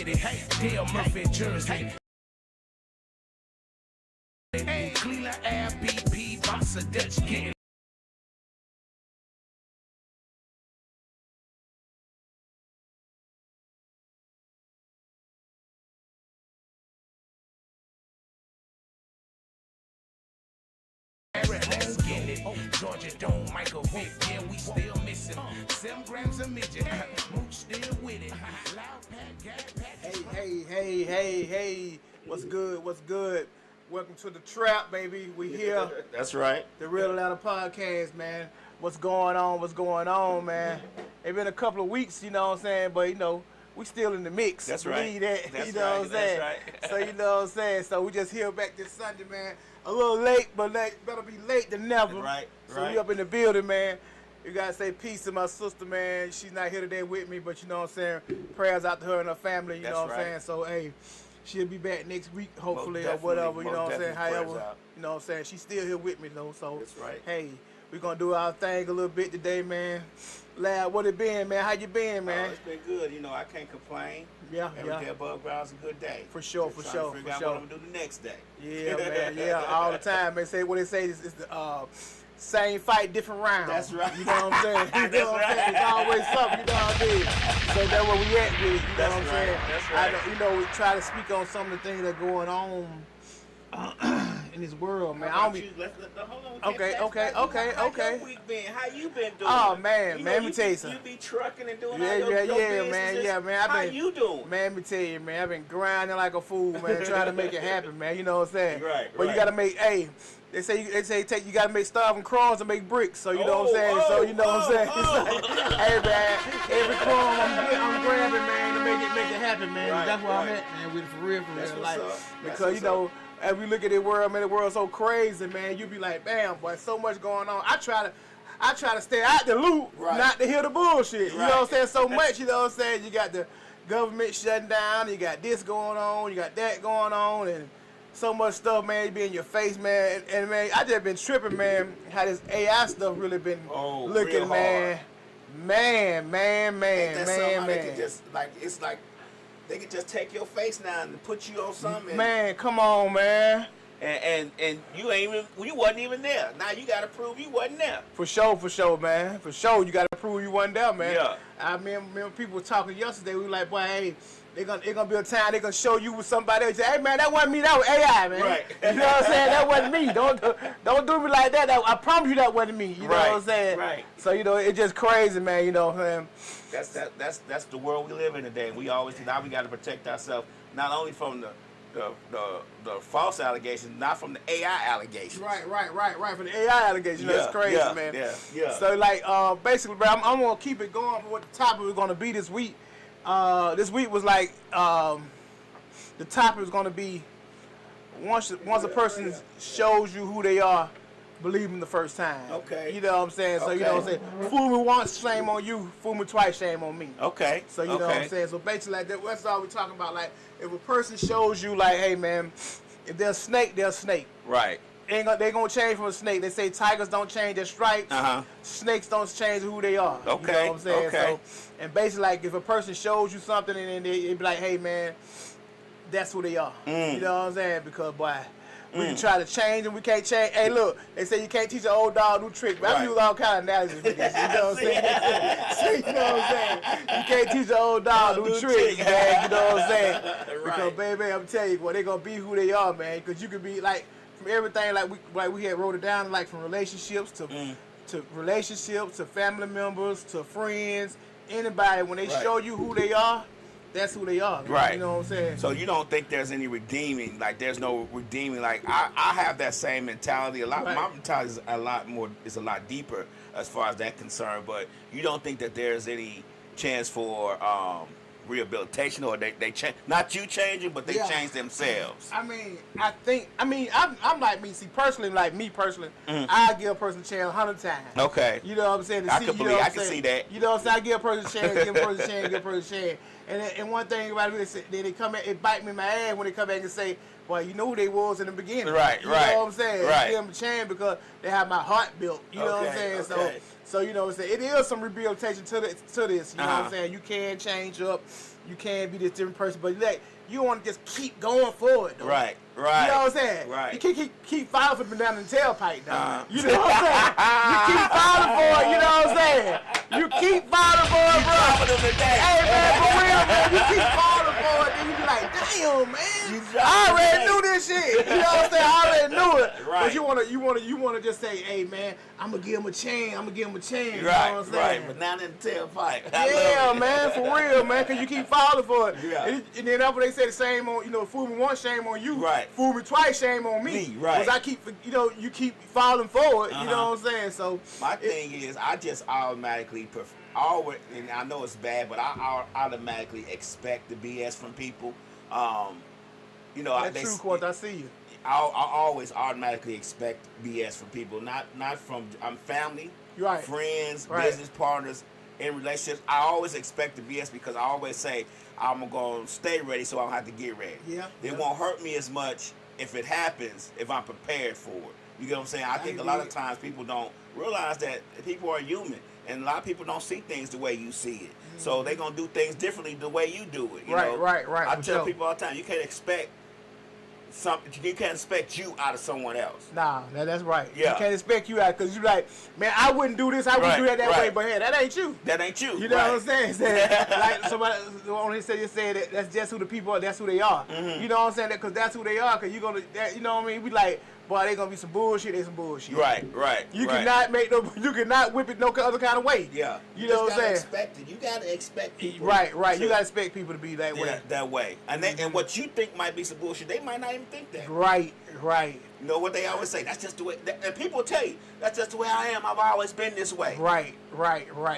with it. Hey, Dale Murphy, Jersey. Hey, Cleveland, Air, BP, Bossa, Dutch, getting. Let's get it. Georgia Dome, Michael Vick, yeah, we still missing 7 grams of midget. Mooch still with it. Loud pack, gas pack. Hey. What's good? What's good? Welcome to the trap, baby. We here. That's right. The Real Atlanta Podcast, man. What's going on? What's going on, man? It's been a couple of weeks, you know what I'm saying? But, you know, we still in the mix. That's right. That, That's you know right. what I'm saying? That's right. So, you know what I'm saying? So, we just here back this Sunday, man. A little late, but better be late than never. Right. So, we up in the building, man. You gotta say peace to my sister, man. She's not here today with me, but you know what I'm saying? Prayers out to her and her family, you know what I'm saying? So, hey, she'll be back next week, hopefully, or whatever, you know what I'm saying? However, you know what I'm saying? She's still here with me, though, so, that's right. Hey, we're gonna do our thing a little bit today, man. Lad, what it been, man? How you been, man? It's been good. You know, I can't complain. Every day above ground's a good day. For sure. Figure out what I'm gonna do the next day. Yeah, man. Yeah, all the time. They say what they say is the same fight, different round. That's right. You know what I'm saying? You know what I'm saying? It's always something. You know what I mean? So that's where we at with it. You know what I'm saying? That's right. You know, we try to speak on some of the things that are going on in this world, man. Hold on. Okay. How your week been? How you been doing? Oh man, you man, know, let me tell you something. You be trucking and doing Yeah, all your man. How you doing? Man, let me tell you, man, I've been grinding like a fool, man, trying to make it happen, man. You know what I'm saying? Right. But you gotta make, hey, they say you gotta make starving crumbs and make bricks. So you know what I'm saying? So you know what I'm saying? It's like, hey man, every crumb I'm grabbing, man, to make it happen, man. Right, that's where I'm at, man. With it for real, like, because you know. Up. As we look at the world, man, the world's so crazy, man. You be like, damn, boy, so much going on. I try to stay out the loop, not to hear the bullshit. You know what I'm saying? So much, you know what I'm saying? You got the government shutting down, you got this going on, you got that going on, and so much stuff, man, be in your face, man. And man, I just been tripping, man, how this AI stuff really been looking, man. Man. Just like it's like they could just take your face now and put you on something. Man, come on, man. And you wasn't even there. Now you gotta prove you wasn't there. For sure, man. For sure, you gotta prove you wasn't there, man. Yeah. I remember people were talking yesterday. We were like, boy, hey, they gonna be a time they gonna show you with somebody else. Hey, man, that wasn't me. That was AI, man. Right. You know what I'm saying? That wasn't me. Don't do me like that. I promise you that wasn't me. You know what I'm saying? Right. So you know, it's just crazy, man. You know what I'm saying? That's the world we live in today. We always now we got to protect ourselves not only from the false allegations, not from the AI allegations. Right. From the AI allegations, that's crazy, man. Yeah. So like, basically, bro, I'm gonna keep it going for what the topic was gonna be this week. This week was like, the topic was gonna be once a person shows you who they are, believe them the first time. Okay. You know what I'm saying? So you know what I'm saying? Fool me once, shame on you. Fool me twice, shame on me. Okay. So you know what I'm saying? So basically, like that's all we're talking about. Like, if a person shows you, like, hey man, if they're a snake, they're a snake. Right. They gonna change from a snake. They say tigers don't change their stripes. Snakes don't change who they are. Okay. You know what I'm saying? Okay. So, and basically, like, if a person shows you something and then they be like, hey man, that's who they are. You know what I'm saying? Because boy, we can try to change and we can't change. Hey, look, they say you can't teach an old dog new trick, but I use all kind of analogies for this. You know what I'm saying? So, you know what I'm saying? You can't teach an old dog new trick, man. You know what I'm saying? Because baby, I'm telling you, they gonna be who they are, man. Because you could be like from everything, like we had wrote it down, like from relationships to family members to friends, anybody. When they show you who they are, that's who they are. Man. Right. You know what I'm saying? So you don't think there's any redeeming? Like there's no redeeming. Like I have that same mentality. My mentality is a lot deeper as far as that concerned. But you don't think that there's any chance for rehabilitation, or they change? Not you changing, but they change themselves. I'm like me. See, personally, I give a person a chance 100 times. Okay. You know what I'm saying? I can see that. You know what I'm saying? I give a person a chance, give a person a chance, give a person a chance. And one thing about it, they come back, it bite me in my ass when they come back and say, well, you know who they was in the beginning. Right, you know what I'm saying? Right. Give them a chance because they have my heart built. You know what I'm saying? So, you know, it is some rehabilitation to this. You know what I'm saying? You can change up. You can be this different person, but like, you want to just keep going forward, though. Right. You know what I'm saying? Right. You keep filing for the down in the tailpipe, though. You know what I'm saying? You keep filing for it, you know what I'm saying? You keep filing for it, bro. Hey, man, for real, man. You keep filing for it, then you be like, damn, man. I already knew this shit. You know what I'm saying? I already knew it. Right. But you wanna just say, hey, man, I'm gonna give him a chance. You know what I'm saying? Right. But now in the tailpipe. Yeah, man, for real, man, because you keep filing for it. Yeah. And then that's what they say, the same on, you know, fool me once, shame on you. Right. Fool me twice, shame on me. Right. Because I keep, you know, you keep falling forward, you know what I'm saying? So my thing is, I just automatically always, and I know it's bad, but I automatically expect the BS from people. You know, that's true, Quart, I see you. I always automatically expect BS from people, not from family, friends, business partners, in relationships. I always expect the BS because I always say I'm gonna stay ready so I don't have to get ready. It won't hurt me as much if it happens if I'm prepared for it. You get what I'm saying? I think a lot of times people don't realize that people are human, and a lot of people don't see things the way you see it. So they're gonna do things differently the way you do it. You know? Right. I tell people all the time, you can't expect something. You can't expect you out of someone else. Nah, that's right. Yeah. You can't expect you out because you like, man, I wouldn't do this, I wouldn't do that way, but hey, that ain't you. That ain't you. You know what I'm saying? Like somebody only said that that's just who the people are. That's who they are. You know what I'm saying? Because that's who they are. Because you know what I mean? We like, boy, they gonna be some bullshit. They some bullshit. Right. You cannot you cannot whip it no other kind of way. Yeah. You know what I'm saying? Expect it. You gotta expect people. Right. You gotta expect people to be that way. That way. And and what you think might be some bullshit, they might not even think that. Right. You know what they always say? That's just the way. And people tell you that's just the way I am. I've always been this way. Right.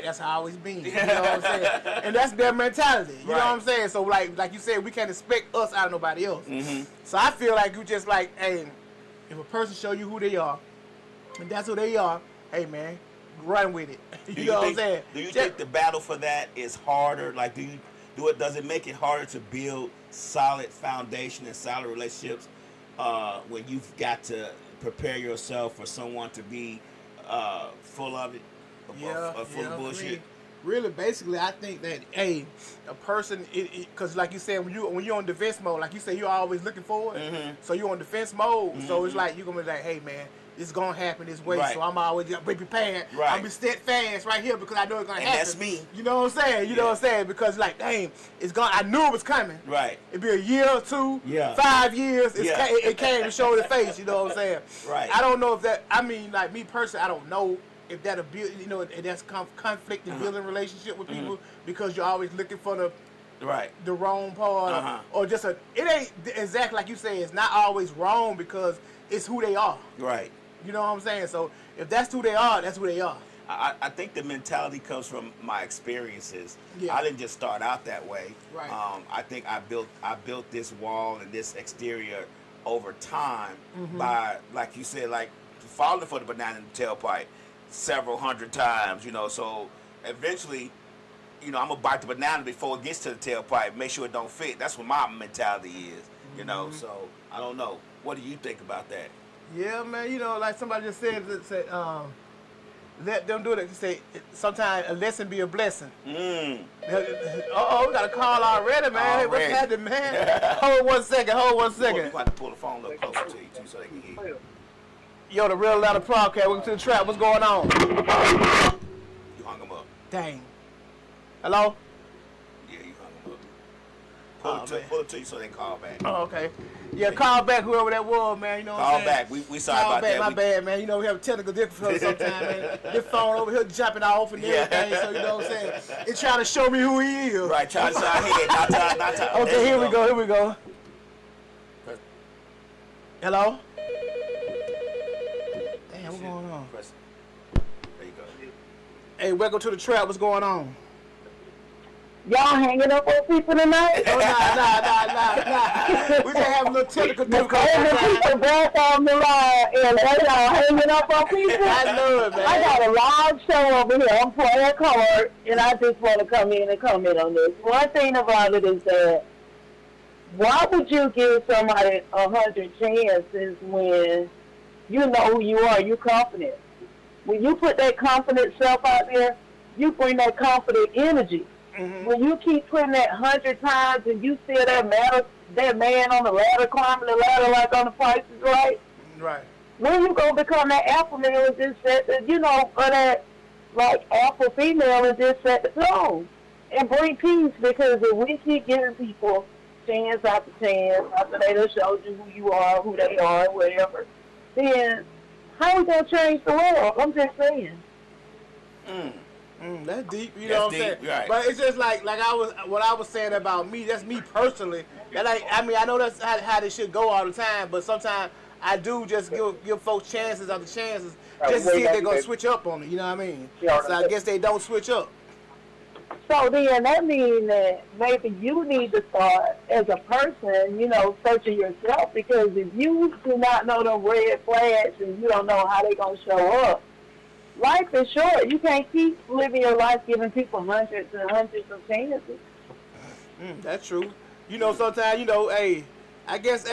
That's how I always been. You know what I'm saying? And that's their mentality. You know what I'm saying? So like you said, we can't expect us out of nobody else. So I feel like you just like, hey, if a person show you who they are, and that's who they are, hey man, run with it. You know what I'm saying? Do you think the battle for that is harder? Like, does it make it harder to build solid foundation and solid relationships when you've got to prepare yourself for someone to be full of it, full of bullshit? Really, basically, I think that a person, because like you said, when you're on defense mode, like you said, you're always looking forward. So you're on defense mode. So it's like you're gonna be like, hey man, this is gonna happen this way. So I'm always be prepared. I'm be steadfast right here because I know it's gonna happen. That's me. You know what I'm saying? You know what I'm saying? Because like, dang, it's gonna. I knew it was coming. It'd be a year or two, 5 years. It came to show the face. You know what I'm saying? I don't know if that. I mean, like me personally, I don't know if that'll build, you know, that's conflict in building relationship with people because you're always looking for the wrong part or just it ain't exactly like you say. It's not always wrong because it's who they are. You know what I'm saying? So if that's who they are, that's who they are. I think the mentality comes from my experiences. I didn't just start out that way. I think I built this wall and this exterior over time by, like you said, like falling for the banana in the tailpipe several hundred times, you know, so eventually, you know, I'm gonna bite the banana before it gets to the tailpipe, make sure it don't fit. That's what my mentality is, you know, so I don't know. What do you think about that? Yeah, man, you know, like somebody just said let them do it. Say sometimes a lesson be a blessing. We got a call already, man. Hey, what's happening, man? Hold one second. You got to pull the phone a little closer to you, too, so they can hear you. Yo, the Real Atlanta Podcast. Welcome to the trap. What's going on? You hung him up. Dang. Hello? Yeah, you hung him up. Pull it to you so they can call back. Oh, okay. Yeah, call back whoever that was, man. You know what I'm saying? Call back. We sorry call about back, that. My bad, man. You know, we have technical difficulties sometimes, man. This phone over here jumping off and everything, so you know what I'm saying? It's trying to show me who he is. Right, trying to show his head. Not Okay, here we go. Hello? Damn, what's going on? There you go. Hey, welcome to the trap. What's going on? Y'all hanging up on people tonight? Oh, nah. We just have a little technical difficulty. People back on the line and they all hanging up on people. I know it, man. I got a live show over here. I'm playing a card, and I just want to come in and comment on this. One thing about it is that why would you give somebody 100 chances when you know who you are, you're confident? when you put that confident self out there, you bring that confident energy. Mm-hmm. When you keep putting that 100 times and you see that man on the ladder climbing the ladder like on The Price is Right. Right. When you gonna become that alpha male and just set the, or that like alpha female and just set the tone and bring peace? Because if we keep giving people chance after chance after they done showed you who you are, who they are, whatever, then how we gonna change the world? I'm just saying. That's deep, you know what I'm saying? Right. But it's just like what I was saying about me. That's me personally. And I know that's how this shit go all the time. But sometimes I do just give folks chances after chances just to see if they're gonna switch up on it. You know what I mean? So I guess they don't switch up. So then that means that maybe you need to start as a person, searching yourself, because if you do not know the red flags and you don't know how they're going to show up, life is short. You can't keep living your life giving people hundreds and hundreds of chances. That's true. Sometimes, I guess,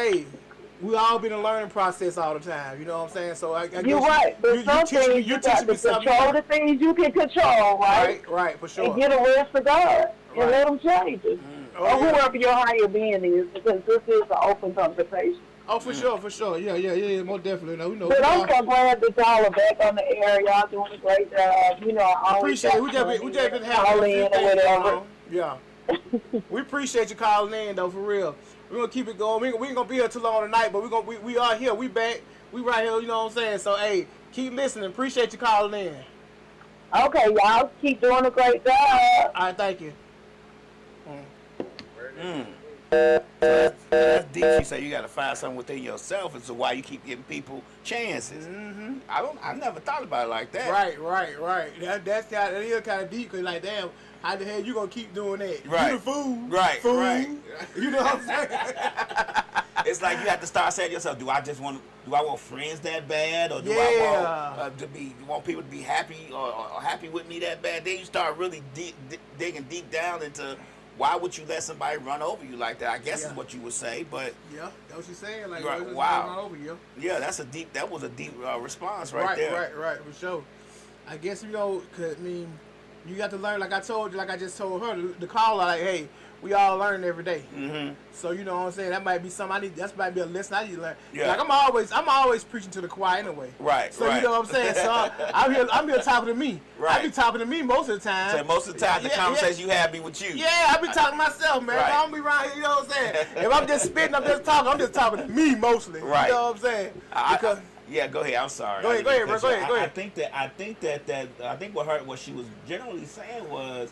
we all been in a learning process all the time. You know what I'm saying? So I guess you're right. But some things you got to control the things you can control, right? Right, for sure. And get a rest of God and let them change it. Or whoever your higher being is, because this is an open conversation. Oh, for sure. Yeah, most definitely. No, but I'm so glad that y'all are back on the air. Y'all doing a great job. I appreciate it. We just been having in or whatever. Yeah. We appreciate you calling in, though, for real. We're going to keep it going. We ain't going to be here too long tonight, but we are here. We back. We right here, you know what I'm saying? So, hey, keep listening. Appreciate you calling in. Okay, y'all. Keep doing a great job. All right, thank you. That's deep. She said you got to find something within yourself, and so why you keep giving people chances. Mm-hmm. I never thought about it like that. Right. That is kind of deep, because like, damn, how the hell you gonna keep doing that? Right. You the fool. Right. You know what I'm saying? It's like you have to start saying to yourself, do I want friends that bad, or do I want people to be happy or happy with me that bad? Then you start really digging deep down into why would you let somebody run over you like that? I guess is what you would say, but yeah, that's what you're saying. Like, right, wow, run over you. Yeah, that was a deep response right there. Right, for sure. I guess cause you got to learn. Like I just told her, the caller, like, hey, we all learn every day. Mm-hmm. So you know what I'm saying. That might be something that might be a lesson I need to learn. Yeah. Like I'm always preaching to the choir anyway. Right. So you know what I'm saying. So I'm here talking to me. Right. I be talking to me most of the time. So most of the time, the conversation you have be with you. Yeah, I be talking to myself, man. Right. If I don't be around here, you know what I'm saying. If I'm just spitting, I'm just talking to me mostly. Right. You know what I'm saying. Because yeah, go ahead. I'm sorry. Go ahead, bro. Go ahead. I think what she was generally saying was,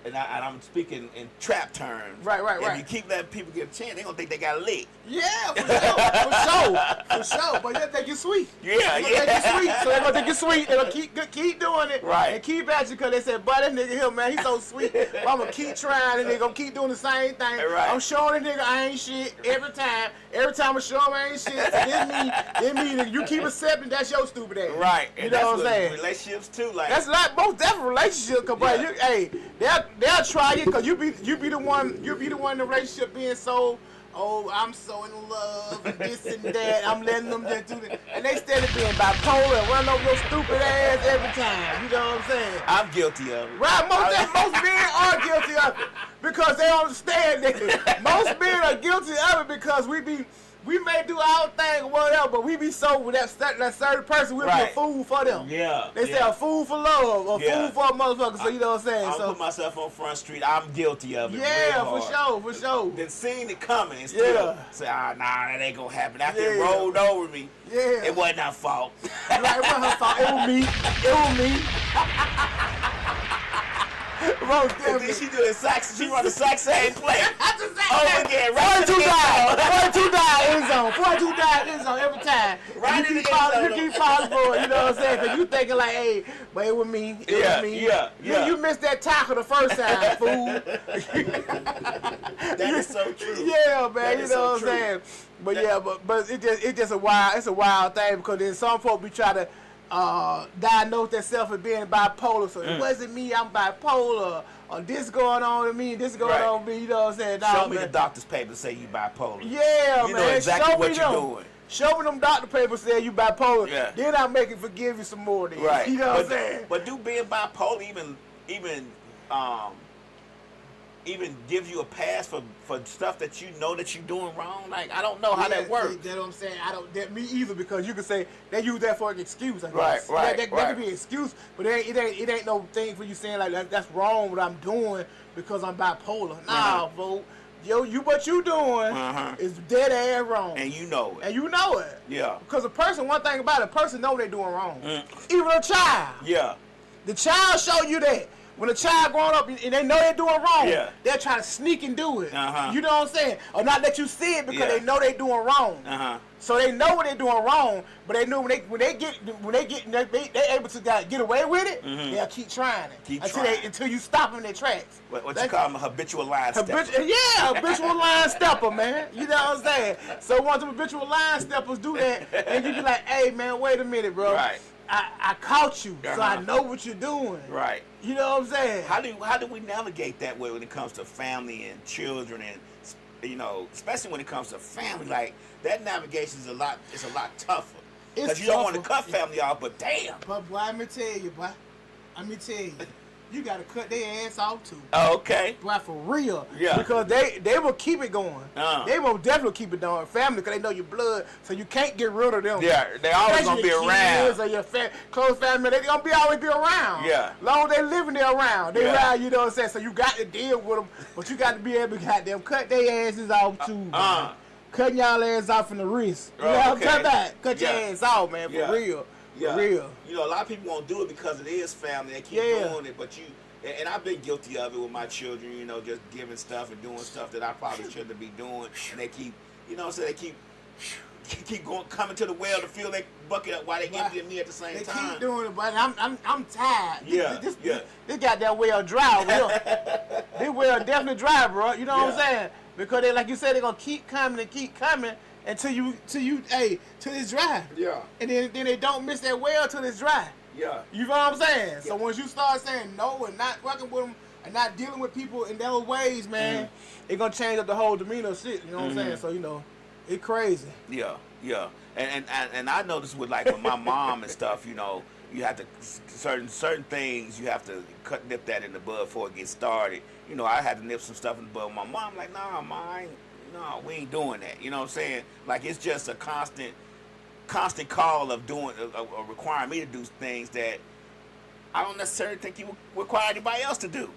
and I'm speaking in trap terms. Right. If you keep letting people get a chance, they gonna think they got licked. Yeah, for sure. But they'll think you sweet. Yeah. Think you sweet. So they're gonna think you sweet. They're gonna keep doing it. Right. And keep at you, because they said, boy, that nigga here, man, he's so sweet. But I'm gonna keep trying, and they're gonna keep doing the same thing. Right. I'm showing the nigga I ain't shit every time. Every time I show him I ain't shit, it mean you keep accepting that's your stupid ass. Right. You know what I'm saying? Relationships too, like that's like most definitely relationships, cause they'll try you, cause you be the one in the relationship being so, oh, I'm so in love and this and that. I'm letting them just do that, and they steady being bipolar and run over your stupid ass every time. You know what I'm saying? I'm guilty of it. Right, most men are guilty of it because they don't understand that. Most men are guilty of it because we may do our thing or whatever, but we be so with that certain person, we'll be a fool for them. Yeah. They say a fool for love, or a fool for a motherfucker, so you know what I'm saying? I'll put myself on Front Street. I'm guilty of it. Yeah, for sure. Then seeing it coming and still say, nah, that ain't gonna happen. After it rolled over me, it wasn't her fault. Right, it wasn't her fault. It was me. And then she do the sax. She run the sax and play. Over again. 42 died. 42 died in zone every time. Right in the You keep falling for it. You know what I'm saying? Because you thinking like, hey, but it was me. It was me. Yeah. You missed that tackle the first time, fool. That is so true. Yeah, man. You know what I'm saying? But but it's just a wild thing, because then some folks be trying to diagnose themselves as being bipolar. So it wasn't me, I'm bipolar, or this going on to me, this going on to me. You know what I'm saying? Show me the doctor's paper say you bipolar. Yeah, you man. know exactly Show what me you're them. doing. Show me them doctor papers saying you bipolar. Yeah. Then I'll make it forgive you some more. Then. Right. You know what I'm saying? But do being bipolar even give you a pass for stuff that you know that you're doing wrong? Like, I don't know how that works. That's what I'm saying. Me either, because you can say they use that for an excuse. I guess. Right. That could be an excuse, but it ain't no thing for you saying like that's wrong what I'm doing because I'm bipolar. Nah, folks. What you doing is dead ass wrong. And you know it. Yeah. Because one thing about it, a person know they doing wrong. Even a child. Yeah. The child show you that. When a child growing up and they know they're doing wrong, they'll try to sneak and do it. You know what I'm saying? Or not let you see it because they know they're doing wrong. So they know what they're doing wrong, but they know when they able to get away with it, they'll keep trying it until you stop them in their tracks. What you call them, a habitual line stepper? Habitual line stepper, man. You know what I'm saying? So once the habitual line steppers do that, and you be like, hey man, wait a minute, bro. Right. I caught you, so I know what you're doing. Right. You know what I'm saying? How do we navigate that way when it comes to family and children and especially when it comes to family? Like that navigation is a lot tougher because you don't want to cut family off. But damn. But boy, let me tell you, you gotta cut their ass off too. Oh, okay. Boy, for real. Yeah. Because they will keep it going. They will definitely keep it going. Family, because they know your blood, so you can't get rid of them. Yeah, they always gonna be around. Or your close family, they gonna always be around. Yeah. Long as they living there around, they around. You know what I'm saying? So you got to deal with them, but you got to be able to goddamn cut their asses off too. Cutting y'all ass off in the wrist. You know what I'm talking about? Cut your ass off, man, for real. Yeah. For real. A lot of people won't do it because it is family. They keep doing it, but and I've been guilty of it with my children, just giving stuff and doing stuff that I probably shouldn't be doing. And they keep, they keep coming to the well to fill their bucket up while they emptying me at the same time. They keep doing it, but I'm tired. This got that well dry. This well definitely dry, bro. You know what I'm saying? Because they, like you said, they're gonna keep coming until it's dry. Yeah. And then they don't miss that well till it's dry. Yeah. You know what I'm saying? Yeah. So once you start saying no and not fucking with them and not dealing with people in those ways, man, it's gonna change up the whole demeanor of shit. You know what I'm saying? So it's crazy. Yeah. And I noticed with with my mom and stuff, you have to certain things you have to nip that in the bud before it gets started. I had to nip some stuff in the bud with my mom. Like, nah, ma, no, we ain't doing that. You know what I'm saying? Like, it's just a constant call of requiring me to do things that I don't necessarily think you require anybody else to do.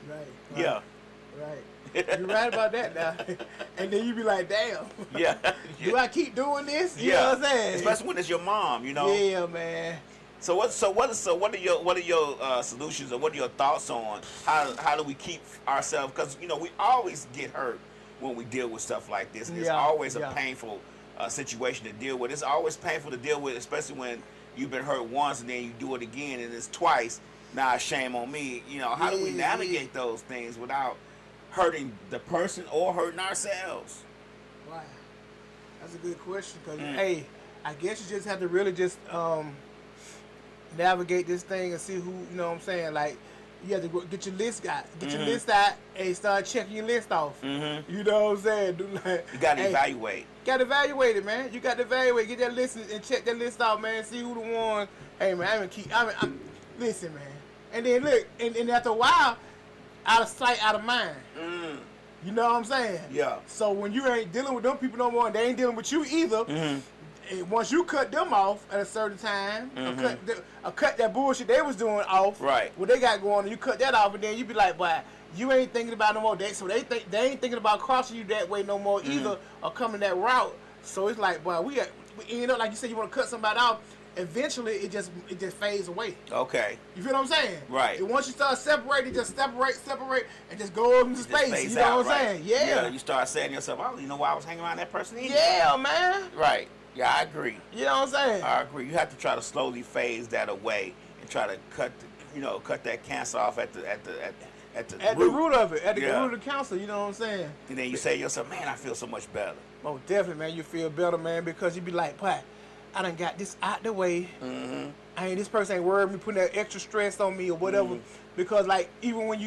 Right. Yeah. Right. You're right about that now. And then you be like, damn. Yeah. Do I keep doing this? You know what I'm saying? Especially when it's your mom, Yeah, man. So what are your solutions, or what are your thoughts on how do we keep ourselves? Because we always get hurt when we deal with stuff like this. It's always a painful situation to deal with. It's always painful to deal with, especially when you've been hurt once and then you do it again and it's twice. Now shame on me. How do we navigate those things without hurting the person or hurting ourselves? Wow, that's a good question. Because hey, I guess you just have to really just navigate this thing and see who, you know what I'm saying? Like, you have to get your list out. Get your list out and start checking your list off. You know what I'm saying? You got to evaluate. Got to evaluate it, man. You got to evaluate. Get that list and check that list out, man. See who the one. Hey, man, listen, man. And then, look, and after a while, out of sight, out of mind. You know what I'm saying? Yeah. So when you ain't dealing with them people no more, and they ain't dealing with you either, and once you cut them off at a certain time, or cut that bullshit they was doing off, right? What they got going on, you cut that off, and then you be like, boy, you ain't thinking about no more. So they ain't thinking about crossing you that way no more either, or coming that route. So it's like, boy, we like you said, you want to cut somebody off. Eventually, it just fades away. Okay. You feel what I'm saying? Right. And once you start separating, just separate, and just go into space. You know what I'm saying? Yeah. You start saying to yourself, I don't even know why I was hanging around that person either. Yeah, man. Right. Yeah, I agree. You know what I'm saying? I agree. You have to try to slowly phase that away and try to cut that cancer off at the root of it, at the root of the cancer. You know what I'm saying? And then you say to yourself, man, I feel so much better. Oh, definitely, man. You feel better, man, because you be like, boy, I done got this out the way. This person ain't worried me putting that extra stress on me or whatever. Because like even when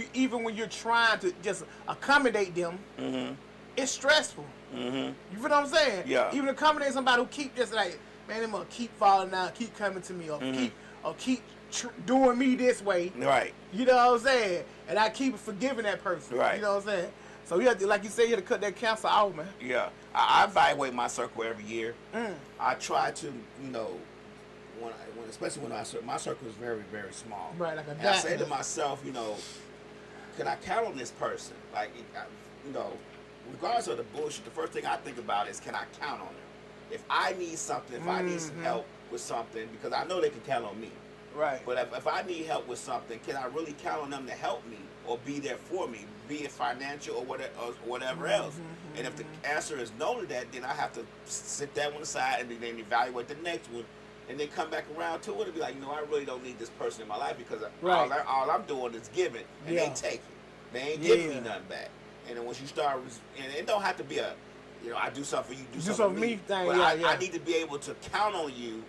you're trying to just accommodate them, it's stressful. Mm-hmm. You feel what I'm saying? Yeah. Even accommodating somebody who keep just like, man, they gonna keep falling down, keep coming to me, or keep doing me this way. Right. You know what I'm saying? And I keep forgiving that person. Right. You know what I'm saying? So you have to, like you said, you have to cut that cancer out, man. Yeah. I evaluate my circle every year. I try to, you know, especially when my circle is very, very small. Right, like a and I say to myself, you know, can I count on this person? Like, you know, regardless of the bullshit, the first thing I think about is, can I count on them? If I need something, if I need some help with something, because I know they can count on me. Right. But if I need help with something, can I really count on them to help me or be there for me, be it financial or whatever else? And if the answer is no to that, then I have to sit that one aside and then evaluate the next one, and then come back around to it and be like, you know, I really don't need this person in my life because all I'm doing is giving, and they take it. They ain't giving me nothing back. And then once you start, and it don't have to be a, you know, I do something for you, do something for me thing. But I need to be able to count on you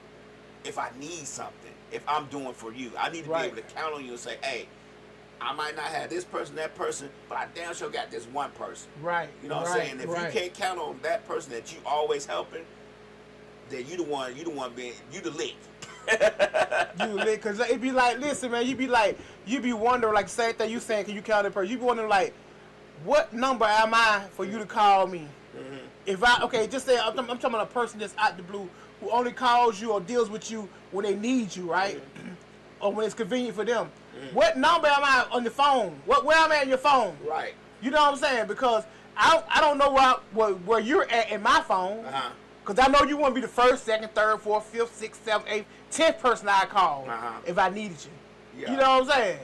if I need something. If I'm doing for you, I need to be able to count on you and say, hey, I might not have this person, that person, but I damn sure got this one person. Right. You know what I'm saying? If you can't count on that person that you always helping, then you the one being, you the lick. You lit, cause it be like, listen, man, you be wondering, like the same thing you saying, can you count that person? You be wondering, like, what number am I for you to call me? If just say I'm talking about a person that's out the blue who only calls you or deals with you when they need you, right? Or when it's convenient for them. What number am I on the phone? Where am I in your phone? Right. You know what I'm saying? Because I don't know where you're at in my phone. Because I know you want to be the first, second, third, fourth, fifth, sixth, seventh, eighth, 10th person I call if I needed you. Yeah. You know what I'm saying?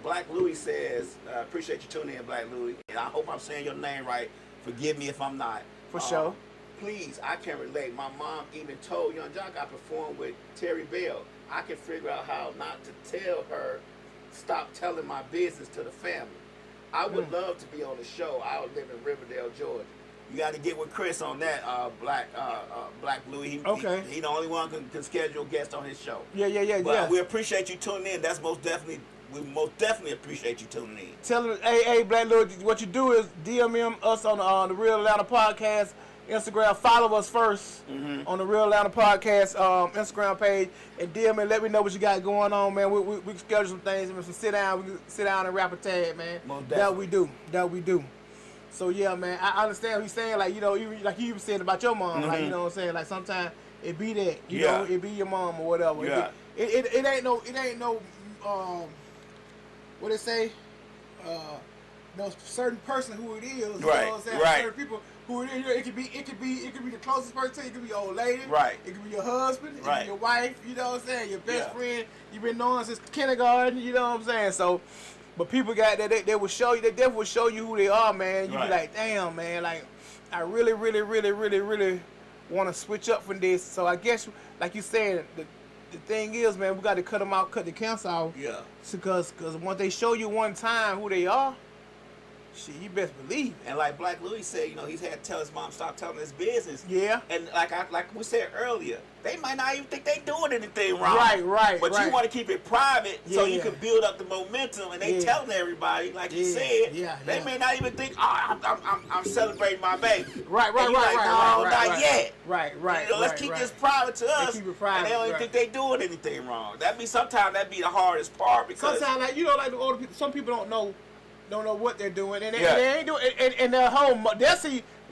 Black Louis says, appreciate you tuning in, Black Louis. And I hope I'm saying your name right. Forgive me if I'm not. For sure. Please, I can relate. My mom even told Young Jock I performed with Terry Bell. I can figure out how not to tell her, stop telling my business to the family. I would love to be on the show. I live in Riverdale, Georgia. You got to get with Chris on that, Black Louis. He the only one can schedule guests on his show. But we appreciate you tuning in. We most definitely appreciate you tuning in. Tell them, hey, Black Louis, what you do is DM us on the Real Atlanta Podcast Instagram. Follow us first on the Real Atlanta Podcast Instagram page, and DM me. Let me know what you got going on, man. We can schedule some things. We can sit down and rap a tag, man. That we do. So yeah, man, I understand what he's saying. Like, you know, like you even said about your mom. Like, you know what I'm saying. Like sometimes it be that, you know, it be your mom or whatever. Yeah. It ain't no what they say, no certain person who it is. You know what I'm saying? Certain people who it is. It could be the closest person to you. It could be your old lady. Right. It could be your husband. It could be your wife. You know what I'm saying? Your best friend. You've been knowing since kindergarten. You know what I'm saying? So. But people got that they will show you. They definitely will show you who they are, man. You be like, damn, man. Like, I really want to switch up from this. So I guess, like you said, the thing is, man, we got to cut them out, cut the cancer out. Yeah. Because once they show you one time who they are, shit, you best believe it. And like Black Louis said, you know, he's had to tell his mom stop telling his business. Yeah. And like we said earlier, they might not even think they doing anything wrong. Right. But you want to keep it private so you can build up the momentum. And they telling everybody, like you said, they may not even think, oh, I'm celebrating my baby. Right. Not yet. Right. You know, let's keep this private to us. Keep it private, and they don't even think they doing anything wrong. Sometimes that be the hardest part because sometimes, like, you know, like the older people, some people don't know what they're doing, and they ain't doing, and their whole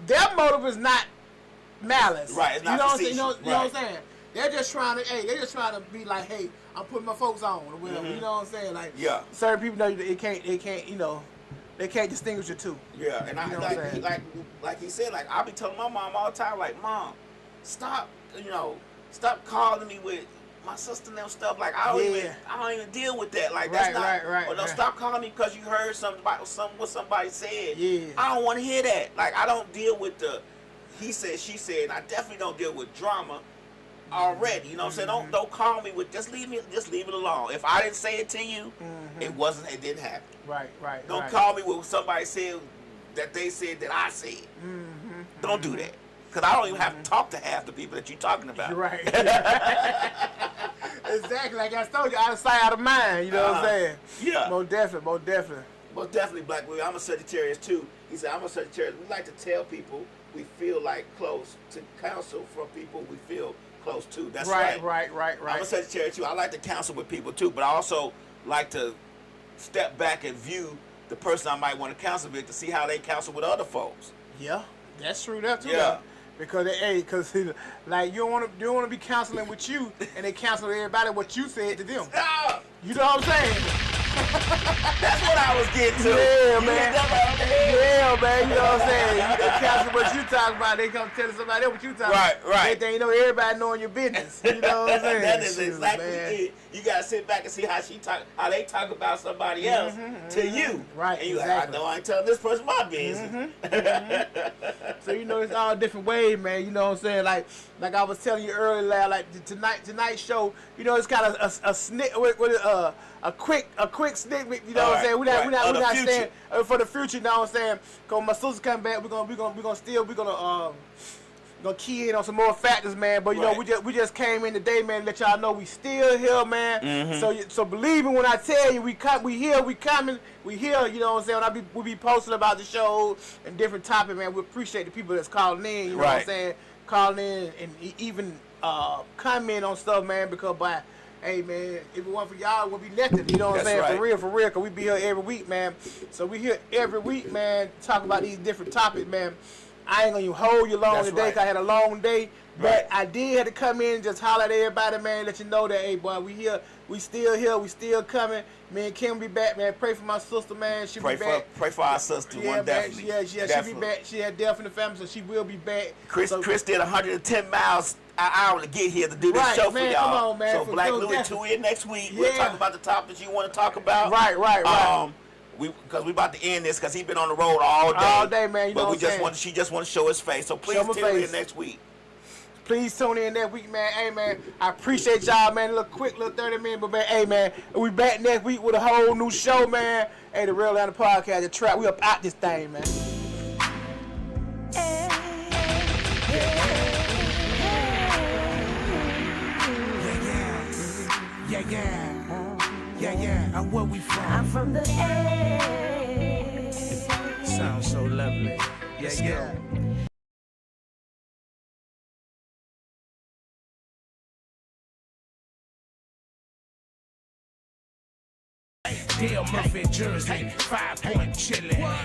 their motive is not malice. Right, it's not facetious. You know what I'm saying? They're just trying to be like, hey, I'm putting my folks on or whatever. You know what I'm saying? Like, certain people know they can't, you know, they can't distinguish the two. Yeah, and like he said, like I be telling my mom all the time, like, Mom, stop calling me with my sister and them stuff. Like I don't even deal with that. Like that's not. Or don't stop calling me because you heard something what somebody said. Yeah. I don't want to hear that. Like I don't deal with the he said, she said, and I definitely don't deal with drama already. You know what I'm saying? Don't call me with just leave it alone. If I didn't say it to you, it didn't happen. Right. Don't call me with somebody said that they said that I said. Don't do that. Because I don't even have to talk to half the people that you're talking about. Right. Exactly. Like I told you, out of sight, out of mind. You know what I'm saying? Yeah. Most definitely. Most definitely, Black Willie. I'm a Sagittarius too. He said, I'm a Sagittarius. We like to tell people we feel like close, to counsel from people we feel close to. That's right. Right. I'm a Sagittarius too. I like to counsel with people too, but I also like to step back and view the person I might want to counsel with to see how they counsel with other folks. Yeah, that's true. That too. Yeah. Because like you don't want to be counseling with you, and they counsel everybody what you said to them. Ah! You know what I'm saying? That's what I was getting to. Yeah, You man. hit that right on the head. Yeah, man. You know what I'm saying? You counsel what you talking about. They come tell somebody else what you talking about. Right. They know everybody knowing your business. You know what I'm saying? That is Shoot, exactly man. it. You gotta sit back and see how they talk about somebody else to you. Right, And you exactly. like, I know I ain't telling this person my business. So you know it's all different ways, man. You know what I'm saying? Like I was telling you earlier, like tonight's show. You know, it's kind of a snick with a quick snick. You know what I'm saying? We're not staying for the future. You know what I'm saying? Cause my sister come back, we're gonna key in on some more factors, man. But you know, we just came in today, man, to let y'all know we still here, man. So believe me when I tell you, we here. You know what I'm saying? We be posting about the show and different topics, man. We appreciate the people that's calling in. You know what I'm saying? Calling in and even comment on stuff, man. Because hey, man, if it wasn't for y'all, it would be nothing. You know what I'm saying? Right. For real, because we be here every week, man. So we here every week, man, talk about these different topics, man. I ain't gonna even hold you long today because I had a long day. But I did have to come in and just holler at everybody, man, let you know that, hey, boy, we here. We still here. We still coming. Me and Kim be back, man. Pray for my sister, man. She'll be back. Pray for our sister, one definitely. Yeah, she'll be back. She had death in the family, so she will be back. Chris did 110 miles an hour to get here to do this show man, for y'all. Come on, man. So Black Louie, tune in next week. Yeah. We'll talk about the topics you want to talk about. Right. Because we about to end this because he been on the road all day. All day, man. You know what I'm saying? She just want to show his face. So please tune in next week. Please tune in that week, man. Hey, man, I appreciate y'all, man. A little quick, 30 minutes, but man, hey, man, we back next week with a whole new show, man. Hey, the Real Atlanta Podcast, the trap. We up out this thing, man. Yeah. Where we from? I'm from the A. Sounds so lovely. Yeah. Dale Murphy, Jersey, 5 Point chillin'.